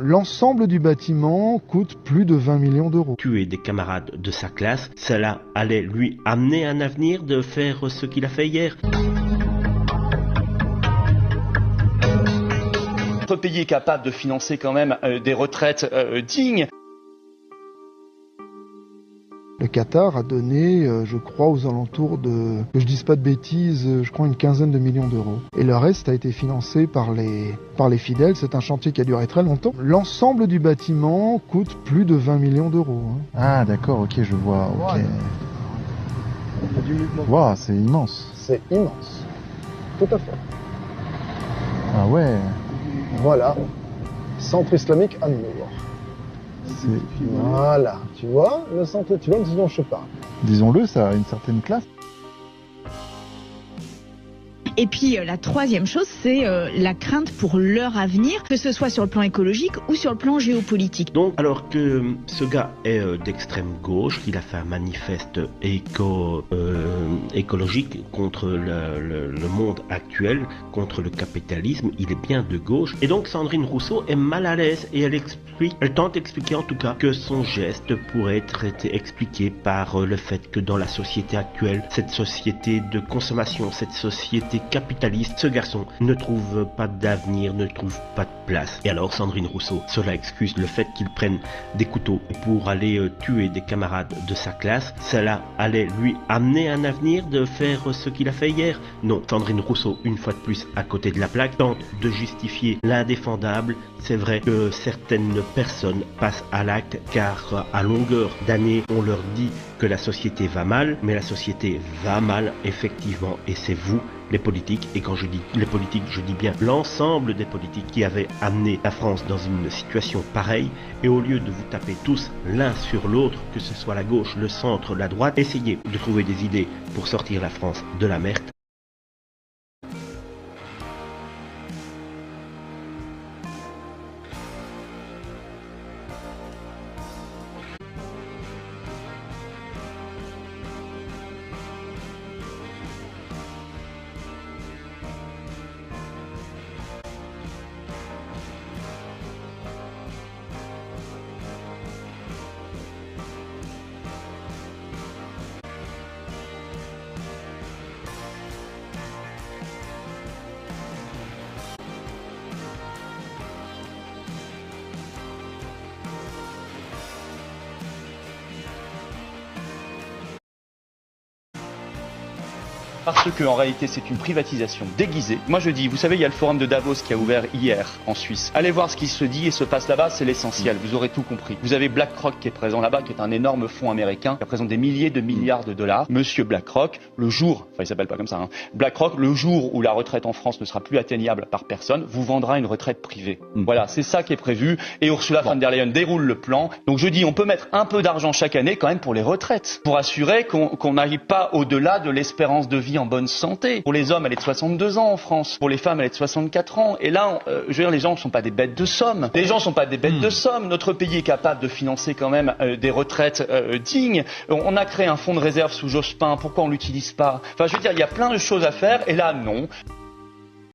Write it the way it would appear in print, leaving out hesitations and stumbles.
L'ensemble du bâtiment coûte plus de 20 millions d'euros. Tuer des camarades de sa classe, cela allait lui amener un avenir de faire ce qu'il a fait hier. Notre pays est capable de financer quand même des retraites dignes. Le Qatar a donné, je crois, aux alentours de, que je dise pas de bêtises, je crois une quinzaine de millions d'euros. Et le reste a été financé par les fidèles. C'est un chantier qui a duré très longtemps. L'ensemble du bâtiment coûte plus de 20 millions d'euros. Ah d'accord, ok, je vois. Ok. Wow, c'est immense. C'est immense. Tout à fait. Ah ouais. Voilà. Centre islamique An-Nour. Voilà, tu vois, le centre, tu vois de ce dont je parle. Disons-le, ça a une certaine classe. Et puis la troisième chose, c'est la crainte pour leur avenir, que ce soit sur le plan écologique ou sur le plan géopolitique. Donc, alors que ce gars est d'extrême gauche, qu'il a fait un manifeste écologique contre le monde actuel, contre le capitalisme, il est bien de gauche. Et donc Sandrine Rousseau est mal à l'aise et elle tente d'expliquer en tout cas que son geste pourrait être expliqué par le fait que dans la société actuelle, cette société de consommation, cette société capitaliste, ce garçon ne trouve pas d'avenir, ne trouve pas de place. Et alors Sandrine Rousseau, cela excuse le fait qu'il prenne des couteaux pour aller tuer des camarades de sa classe, cela allait lui amener un avenir de faire ce qu'il a fait hier. Non, Sandrine Rousseau, une fois de plus à côté de la plaque, tente de justifier l'indéfendable. C'est vrai que certaines personnes passent à l'acte car à longueur d'année on leur dit que la société va mal, mais la société va mal effectivement, et c'est vous les politiques, et quand je dis les politiques, je dis bien l'ensemble des politiques qui avaient amené la France dans une situation pareille, et au lieu de vous taper tous l'un sur l'autre, que ce soit la gauche, le centre, la droite, essayez de trouver des idées pour sortir la France de la merde. Parce qu'en réalité, c'est une privatisation déguisée. Moi, je dis, vous savez, il y a le forum de Davos qui a ouvert hier en Suisse. Allez voir ce qui se dit et se passe là-bas, c'est l'essentiel. Vous aurez tout compris. Vous avez BlackRock qui est présent là-bas, qui est un énorme fonds américain, qui représente des milliers de milliards de dollars. Monsieur BlackRock, le jour, enfin, il s'appelle pas comme ça, hein, BlackRock, le jour où la retraite en France ne sera plus atteignable par personne, vous vendra une retraite privée. Voilà, c'est ça qui est prévu. Et Ursula von der Leyen déroule le plan. Donc, je dis, on peut mettre un peu d'argent chaque année quand même pour les retraites, pour assurer qu'on n'aille pas au-delà de l'espérance de vie en bonne santé. Pour les hommes, elle est de 62 ans en France. Pour les femmes, elle est de 64 ans. Et là, je veux dire, les gens ne sont pas des bêtes de somme. Les gens ne sont pas des bêtes de somme. Notre pays est capable de financer quand même des retraites dignes. On a créé un fonds de réserve sous Jospin. Pourquoi on l'utilise pas? Enfin, je veux dire, il y a plein de choses à faire. Et là, non.